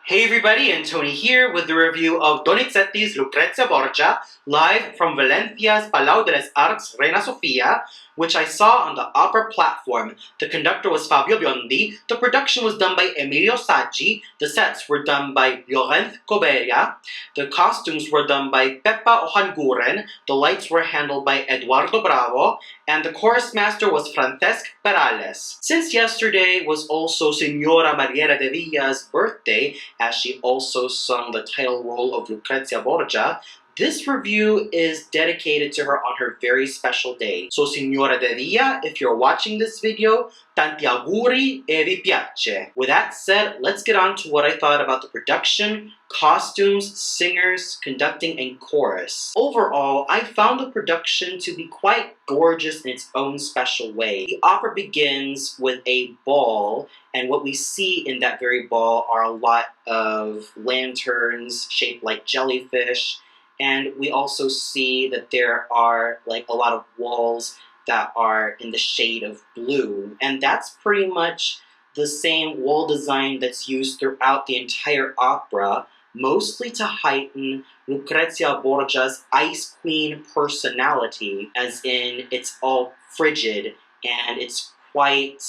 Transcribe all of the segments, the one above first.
Hey everybody, and Tony here with the review of Donizetti's Lucrezia Borgia, live from Valencia's Palau de las Arts, Reina Sofia, which I saw on the opera platform. The conductor was Fabio Biondi, the production was done by Emilio Saggi, the sets were done by Llorenz Coberia, the costumes were done by Peppa Ohanguren, the lights were handled by Eduardo Bravo, and the chorus master was Francesc Perales. Since yesterday was also Signora Mariella Devia's birthday, as she also sung the title role of Lucrezia Borgia, this review is dedicated to her on her very special day. So Signora Devia, if you're watching this video, tanti auguri e vi piace. With that said, let's get on to what I thought about the production, costumes, singers, conducting, and chorus. Overall, I found the production to be quite gorgeous in its own special way. The opera begins with a ball, and what we see in that very ball are a lot of lanterns shaped like jellyfish, and we also see that there are like a lot of walls that are in the shade of blue, and that's pretty much the same wall design that's used throughout the entire opera, mostly to heighten Lucrezia Borgia's Ice Queen personality, as in it's all frigid and it's quite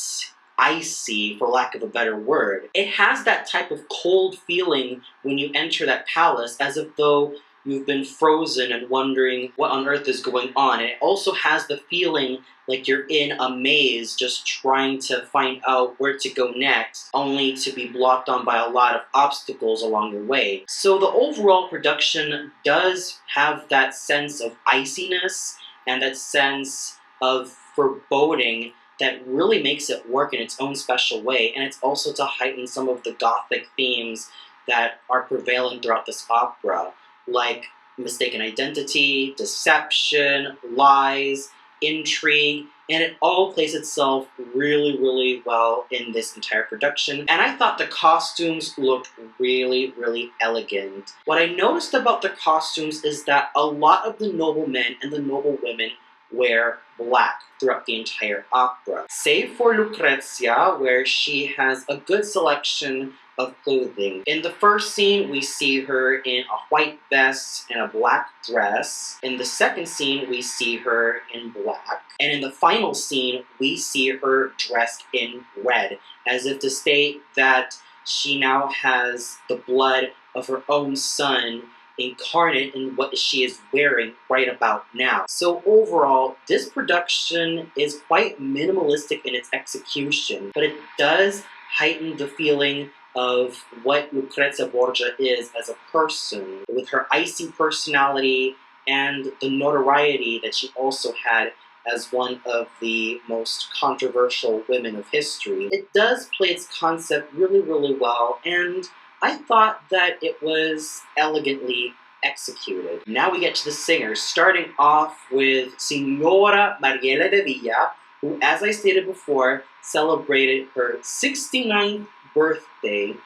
icy, for lack of a better word. It has that type of cold feeling when you enter that palace, as if though you've been frozen and wondering what on earth is going on. And it also has the feeling like you're in a maze just trying to find out where to go next, only to be blocked on by a lot of obstacles along the way. So the overall production does have that sense of iciness and that sense of foreboding that really makes it work in its own special way, and it's also to heighten some of the Gothic themes that are prevalent throughout this opera, like mistaken identity, deception, lies, intrigue, and it all plays itself really, really well in this entire production. And I thought the costumes looked really, really elegant. What I noticed about the costumes is that a lot of the noblemen and the noblewomen wear black throughout the entire opera, save for Lucrezia, where she has a good selection of clothing. In the first scene, we see her in a white vest and a black dress. In the second scene, we see her in black. And in the final scene, we see her dressed in red, as if to state that she now has the blood of her own son incarnate in what she is wearing right about now. So overall, this production is quite minimalistic in its execution, but it does heighten the feeling of what Lucrezia Borgia is as a person, with her icy personality and the notoriety that she also had as one of the most controversial women of history. It does play its concept really, really well, and I thought that it was elegantly executed. Now we get to the singers, starting off with Signora Mariella Devia, who, as I stated before, celebrated her 69th birthday,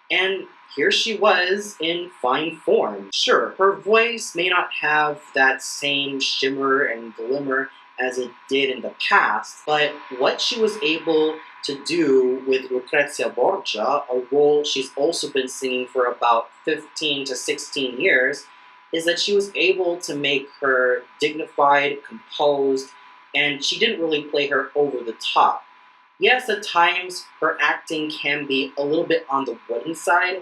and here she was in fine form. Sure, her voice may not have that same shimmer and glimmer as it did in the past, but what she was able to do with Lucrezia Borgia, a role she's also been singing for about 15 to 16 years, is that she was able to make her dignified, composed, and she didn't really play her over the top. Yes, at times her acting can be a little bit on the wooden side,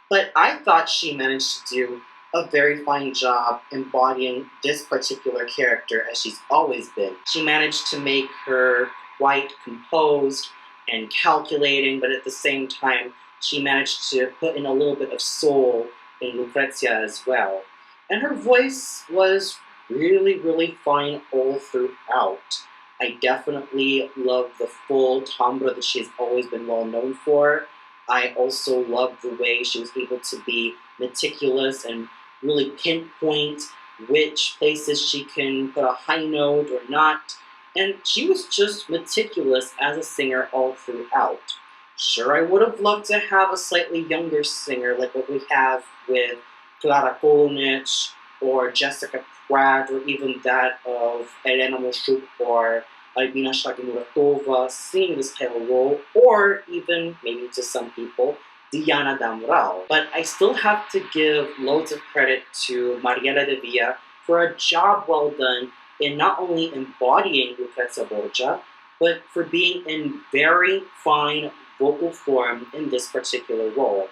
but I thought she managed to do a very fine job embodying this particular character as she's always been. She managed to make her quite composed and calculating, but at the same time, she managed to put in a little bit of soul in Lucrezia as well. And her voice was really, really fine all throughout. I definitely love the full timbre that she's always been well known for. I also love the way she was able to be meticulous and really pinpoint which places she can put a high note or not. And she was just meticulous as a singer all throughout. Sure, I would have loved to have a slightly younger singer like what we have with Clara Kolnich or Jessica Pratt, or even that of Elena Moshuk or Albina Shagmuratova singing this title role, or even, maybe to some people, Diana Damrau. But I still have to give loads of credit to Mariella Devia for a job well done in not only embodying Lucrezia Borgia, but for being in very fine vocal form in this particular role.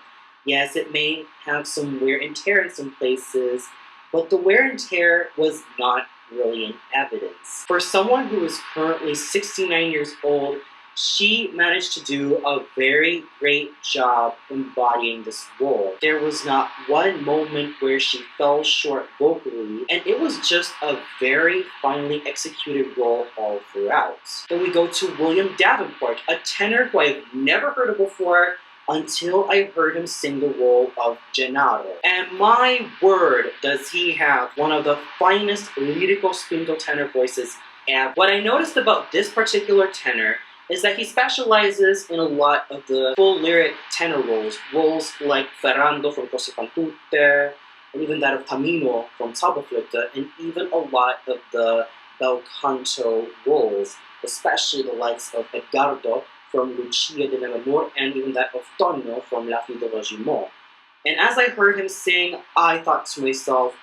Yes, it may have some wear and tear in some places, but the wear and tear was not really in evidence. For someone who is currently 69 years old, she managed to do a very great job embodying this role. There was not one moment where she fell short vocally, and it was just a very finely executed role all throughout. Then we go to William Davenport, a tenor who I've never heard of before until I heard him sing the role of Gennaro. And my word, does he have one of the finest lirico spinto tenor voices ever. What I noticed about this particular tenor is that he specializes in a lot of the full lyric tenor roles like Ferrando from Cose fan tutte, and even that of Tamino from Zauberflöte, and even a lot of the bel canto roles, especially the likes of Edgardo from Lucia di Lammermoor, and even that of Tonio from La Fille de Regiment. And as I heard him sing, I thought to myself,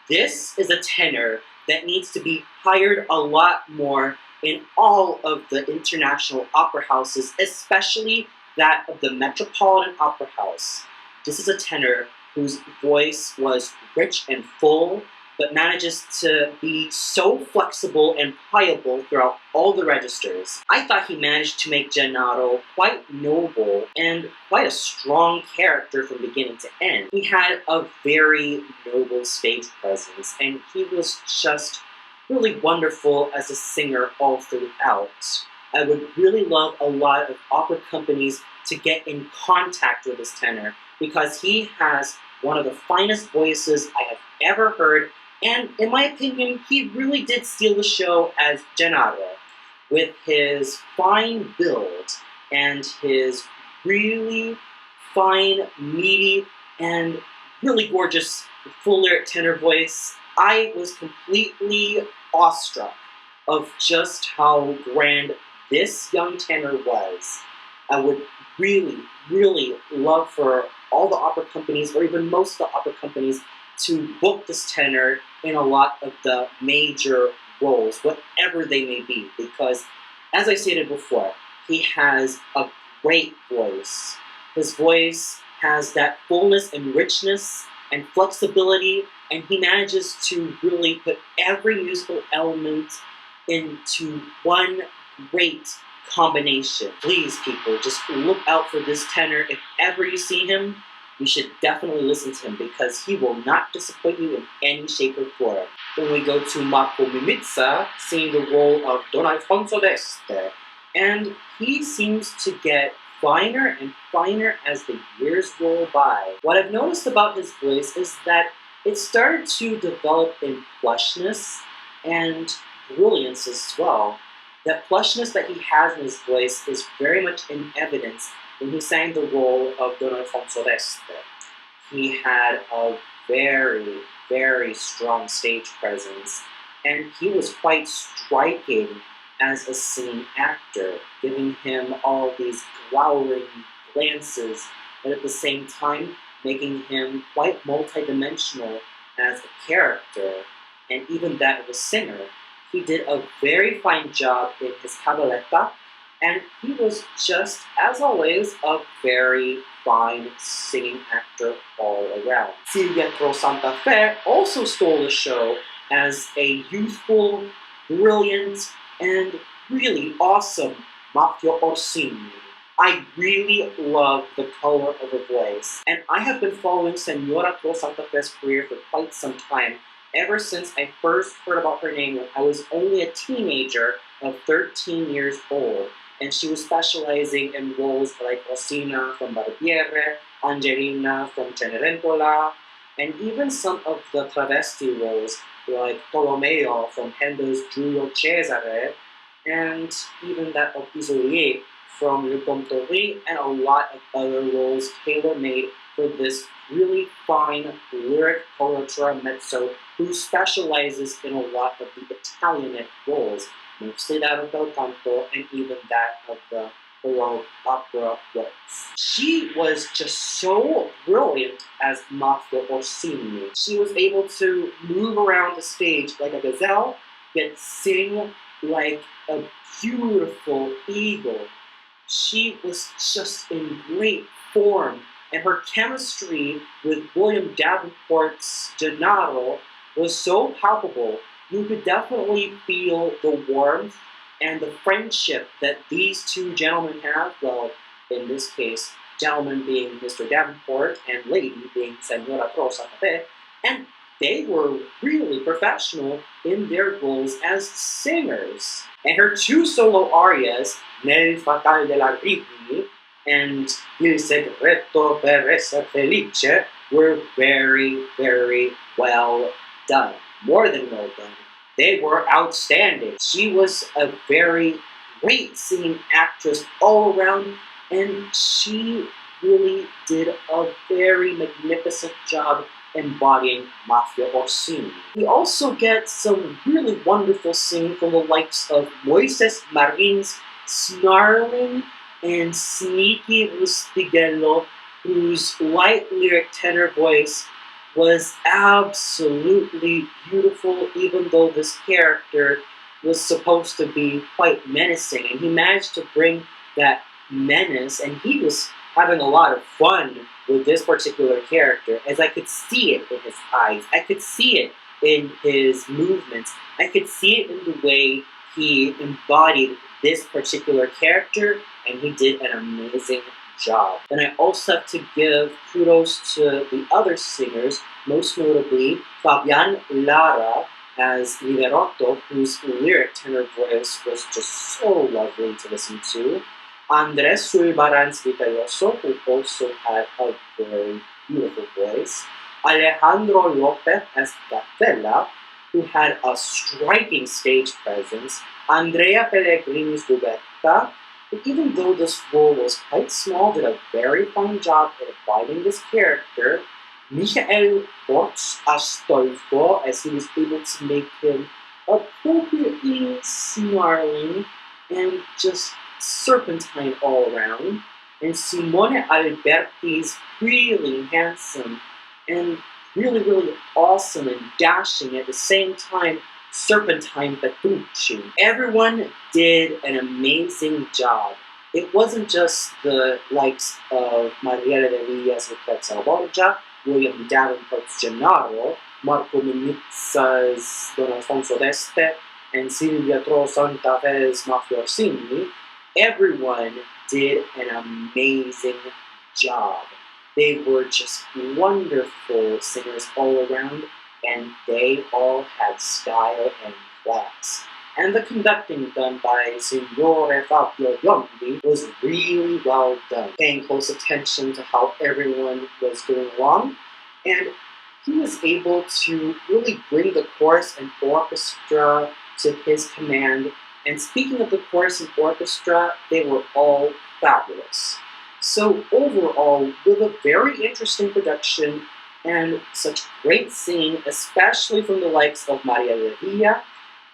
this is a tenor that needs to be hired a lot more in all of the international opera houses, especially that of the Metropolitan Opera House. This is a tenor whose voice was rich and full, but manages to be so flexible and pliable throughout all the registers. I thought he managed to make Gennaro quite noble and quite a strong character from beginning to end. He had a very noble stage presence, and he was just really wonderful as a singer all throughout. I would really love a lot of opera companies to get in contact with this tenor, because he has one of the finest voices I have ever heard, and in my opinion, he really did steal the show as Gennaro, with his fine build and his really fine, meaty, and really gorgeous full lyric tenor voice. I was completely awestruck of just how grand this young tenor was. I would really, really love for all the opera companies, or even most of the opera companies, to book this tenor in a lot of the major roles, whatever they may be, because, as I stated before, he has a great voice. His voice has that fullness and richness and flexibility, and he manages to really put every musical element into one great combination. Please, people, just look out for this tenor. If ever you see him, you should definitely listen to him, because he will not disappoint you in any shape or form. Then we go to Marco Mimica, singing the role of Don Alfonso d'Este, and he seems to get finer and finer as the years roll by. What I've noticed about his voice is that it started to develop in plushness and brilliance as well. That plushness that he has in his voice is very much in evidence when he sang the role of Don Alfonso d'Este. He had a very, very strong stage presence, and he was quite striking as a singing actor, giving him all these glowering glances, but at the same time making him quite multidimensional as a character, and even that of a singer. He did a very fine job in his cabaletta, and he was just, as always, a very fine singing actor all around. Pietro Santa Fe also stole the show as a youthful, brilliant, and really awesome Matteo Orsini. I really love the color of her voice, and I have been following Senora Tro Santa Fe's career for quite some time, ever since I first heard about her name when I was only a teenager of 13 years old, and she was specializing in roles like Rosina from Barbiere, Angelina from Cenerentola, and even some of the travesti roles like Tolomeo from Handel's Giulio Cesare, and even that of Isolier from Le Comptoir, and a lot of other roles tailor-made for this really fine lyric coloratura mezzo who specializes in a lot of the Italianate roles, mostly that of bel canto and even that of the Baroque opera was. She was just so brilliant as Mafia Orsini. She was able to move around the stage like a gazelle, yet sing like a beautiful eagle. She was just in great form, and her chemistry with William Davenport's Gennaro was so palpable. You could definitely feel the warmth and the friendship that these two gentlemen have. Well, in this case, gentleman being Mr. Davenport and lady being Senora Rosa Cafe, and they were really professional in their roles as singers. And her two solo arias, Nel Fatal della Ritmi and Il Segreto per Essere Felice, were very, very well done. More than well done. They were outstanding. She was a very great singing actress all around, and she really did a very magnificent job embodying Mafia Orsini. We also get some really wonderful singing from the likes of Moises Marin's snarling and sneaky Rustigello, whose light lyric tenor voice was absolutely beautiful, even though this character was supposed to be quite menacing. And he managed to bring that menace, and he was having a lot of fun with this particular character, as I could see it in his eyes. I could see it in his movements. I could see it in the way he embodied this particular character, and he did an amazing job. And I also have to give kudos to the other singers, most notably Fabian Lara as Liberotto, whose lyric tenor voice was just so lovely to listen to. Andres Sulbarans Vitayoso, who also had a very beautiful voice. Alejandro Lopez as Gatella, who had a striking stage presence. Andrea Pellegrini's Dubetta, who, even though this role was quite small, did a very fine job at abiding this character. Michael Borch Astolfo, as he was able to make him appropriately snarling and just serpentine all around. And Simone Alberti's really handsome and really, really awesome and dashing at the same time, serpentine Petrucci. Everyone did an amazing job. It wasn't just the likes of Mariella Devia's Lucrezia Borgia, William Davenport's Gennaro, Marco Minizza's Don Alfonso d'Este, and Silvia Tro Santa Fe's Mafia Orsini. Everyone did an amazing job. They were just wonderful singers all around, and they all had style and class. And the conducting done by Signore Fabio Biondi was really well done, paying close attention to how everyone was going along, and he was able to really bring the chorus and orchestra to his command. And speaking of the chorus and orchestra, they were all fabulous. So overall, with a very interesting production and such great singing, especially from the likes of Mariella Devia,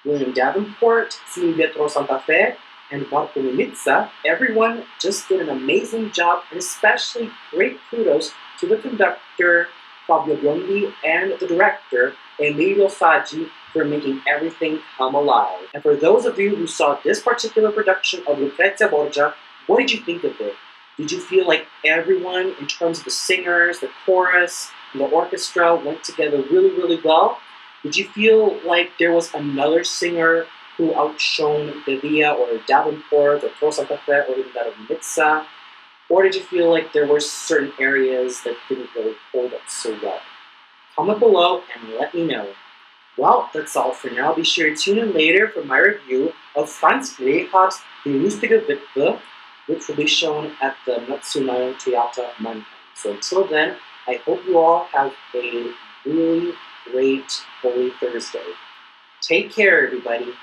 William Davenport, Silvia Tro Santa Fe, and Marco Minizza, everyone just did an amazing job, and especially great kudos to the conductor, Fabio Biondi, and the director, Emilio Saggi, for making everything come alive. And for those of you who saw this particular production of Lucrezia Borgia, what did you think of it? Did you feel like everyone, in terms of the singers, the chorus, and the orchestra, went together really, really well? Did you feel like there was another singer who outshone Devia or Davenport or Tro Santa Fe or even that of Minizza? Or did you feel like there were certain areas that didn't really hold up so well? Comment below and let me know. Well, that's all for now. Be sure to tune in later for my review of Franz Reichart's Die Lustige Witwe, which will be shown at the Nationalen Theater Mannheim. So until then, I hope you all have a really great Holy Thursday. Take care, everybody.